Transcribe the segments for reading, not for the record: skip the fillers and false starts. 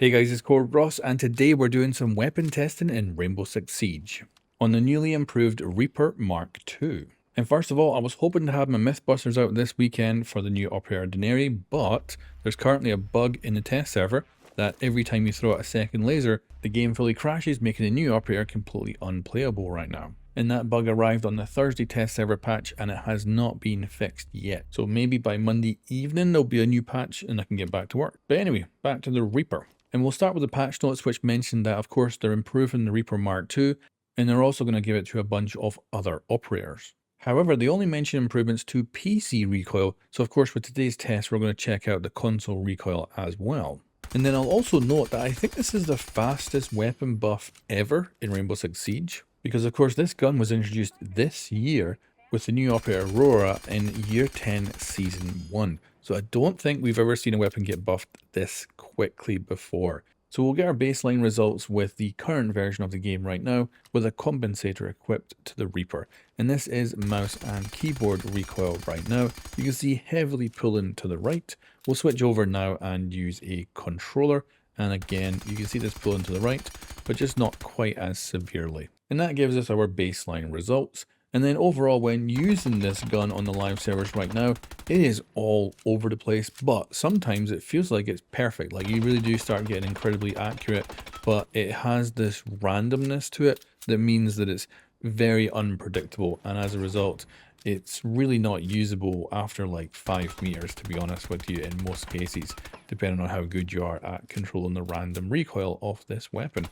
Hey guys, it's COREROSS, and today we're doing some weapon testing in Rainbow Six Siege on the newly improved Reaper Mark II. And first of all, I was hoping to have my Mythbusters out this weekend for the new Ordinary, but there's currently a bug in the test server that every time you throw out a second laser, the game fully crashes, making the new Operator completely unplayable right now. And that bug arrived on the Thursday test server patch and it has not been fixed yet. So maybe by Monday evening there'll be a new patch and I can get back to work. But anyway, back to the Reaper. And we'll start with the patch notes, which mentioned that, of course, they're improving the Reaper Mark II, and they're also going to give it to a bunch of other operators. However, they only mention improvements to PC recoil, so of course with today's test we're going to check out the console recoil as well. And then I'll also note that I think this is the fastest weapon buff ever in Rainbow Six Siege, because of course this gun was introduced this year with the new operator Aurora in Year 10 Season 1. So I don't think we've ever seen a weapon get buffed this quickly before. So we'll get our baseline results with the current version of the game right now, with a compensator equipped to the Reaper. And this is mouse and keyboard recoil right now. You can see heavily pulling to the right. We'll switch over now and use a controller. And again, you can see this pulling to the right, but just not quite as severely. And that gives us our baseline results. And then overall, when using this gun on the live servers right now, it is all over the place, but sometimes it feels like it's perfect. Like you really do start getting incredibly accurate, but it has this randomness to it that means that it's very unpredictable. And as a result, it's really not usable after like 5 meters, to be honest with you, in most cases, depending on how good you are at controlling the random recoil of this weapon.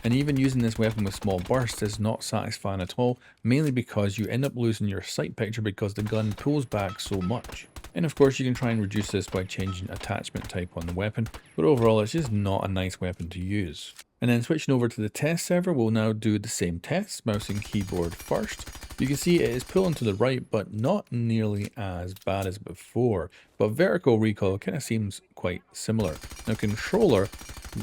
And even using this weapon with small bursts is not satisfying at all, mainly because you end up losing your sight picture because the gun pulls back so much. And of course you can try and reduce this by changing attachment type on the weapon, but overall it's just not a nice weapon to use. And then switching over to the test server, we'll now do the same test, mouse and keyboard first. You can see it is pulling to the right, but not nearly as bad as before. But vertical recoil kind of seems quite similar. Now controller,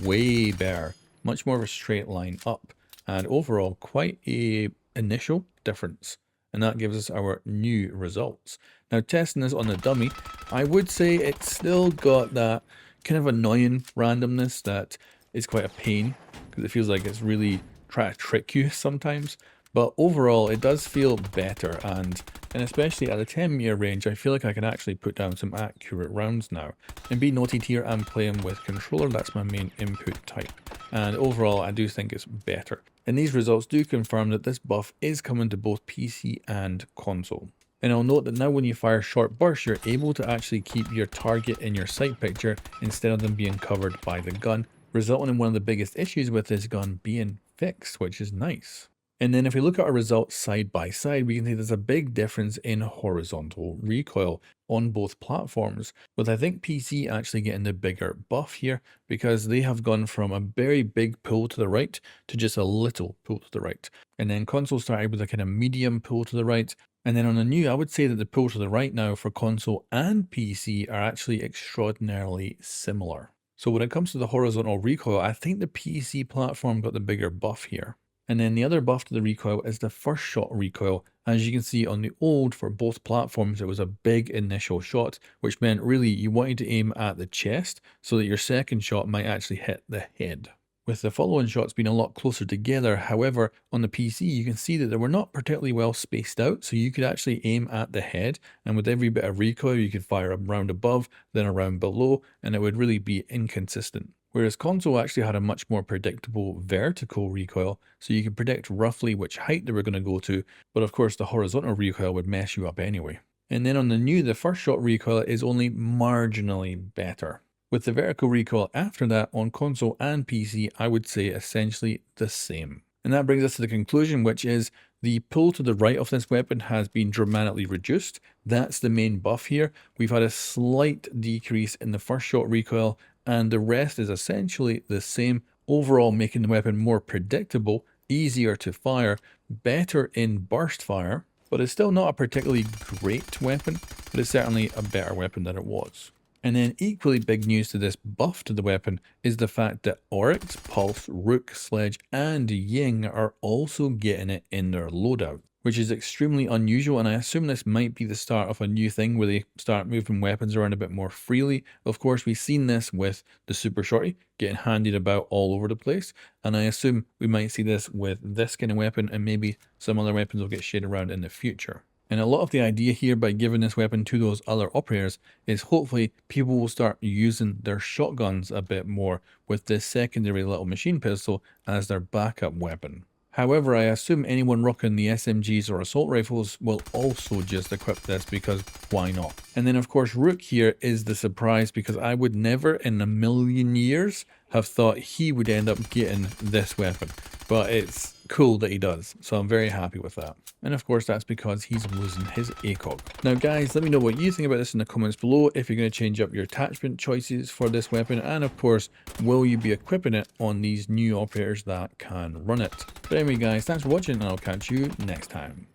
way better, much more of a straight line up, and overall quite a initial difference. And that gives us our new results. Now testing this on the dummy, I would say it's still got that kind of annoying randomness that is quite a pain, because it feels like it's really trying to trick you sometimes. But overall, it does feel better, and especially at the 10-meter range, I feel like I can actually put down some accurate rounds now. And be noted here, I'm playing with controller, that's my main input type. And overall, I do think it's better. And these results do confirm that this buff is coming to both PC and console. And I'll note that now when you fire short bursts, you're able to actually keep your target in your sight picture instead of them being covered by the gun, resulting in one of the biggest issues with this gun being fixed, which is nice. And then if we look at our results side by side, we can see there's a big difference in horizontal recoil on both platforms, with I think PC actually getting the bigger buff here, because they have gone from a very big pull to the right to just a little pull to the right. And then console started with a kind of medium pull to the right. And then on the new, I would say that the pull to the right now for console and PC are actually extraordinarily similar. So when it comes to the horizontal recoil, I think the PC platform got the bigger buff here. And then the other buff to the recoil is the first shot recoil. As you can see on the old, for both platforms, it was a big initial shot, which meant really you wanted to aim at the chest so that your second shot might actually hit the head. With the following shots being a lot closer together, however, on the PC you can see that they were not particularly well spaced out, so you could actually aim at the head, and with every bit of recoil you could fire a round above, then a round below, and it would really be inconsistent. Whereas console actually had a much more predictable vertical recoil, so you could predict roughly which height they were going to go to, but of course the horizontal recoil would mess you up anyway. And then on the new, the first shot recoil is only marginally better. With the vertical recoil after that on console and PC, I would say essentially the same. And that brings us to the conclusion, which is the pull to the right of this weapon has been dramatically reduced. That's the main buff here. We've had a slight decrease in the first shot recoil, and the rest is essentially the same, overall making the weapon more predictable, easier to fire, better in burst fire, but it's still not a particularly great weapon, but it's certainly a better weapon than it was. And then equally big news to this buff to the weapon is the fact that Oryx, Pulse, Rook, Sledge and Ying are also getting it in their loadout. which is extremely unusual, and I assume this might be the start of a new thing where they start moving weapons around a bit more freely. Of course, we've seen this with the Super Shorty getting handed about all over the place, and I assume we might see this with this kind of weapon, and maybe some other weapons will get shared around in the future. And a lot of the idea here by giving this weapon to those other operators is hopefully people will start using their shotguns a bit more with this secondary little machine pistol as their backup weapon. However, I assume anyone rocking the SMGs or assault rifles will also just equip this because why not? And then of course Rook here is the surprise, because I would never in a million years have thought he would end up getting this weapon. But it's cool that he does, so I'm very happy with that. And of course that's because he's losing his ACOG. Now guys, let me know what you think about this in the comments below, if you're going to change up your attachment choices for this weapon, and of course, will you be equipping it on these new operators that can run it? But anyway guys, thanks for watching, and I'll catch you next time.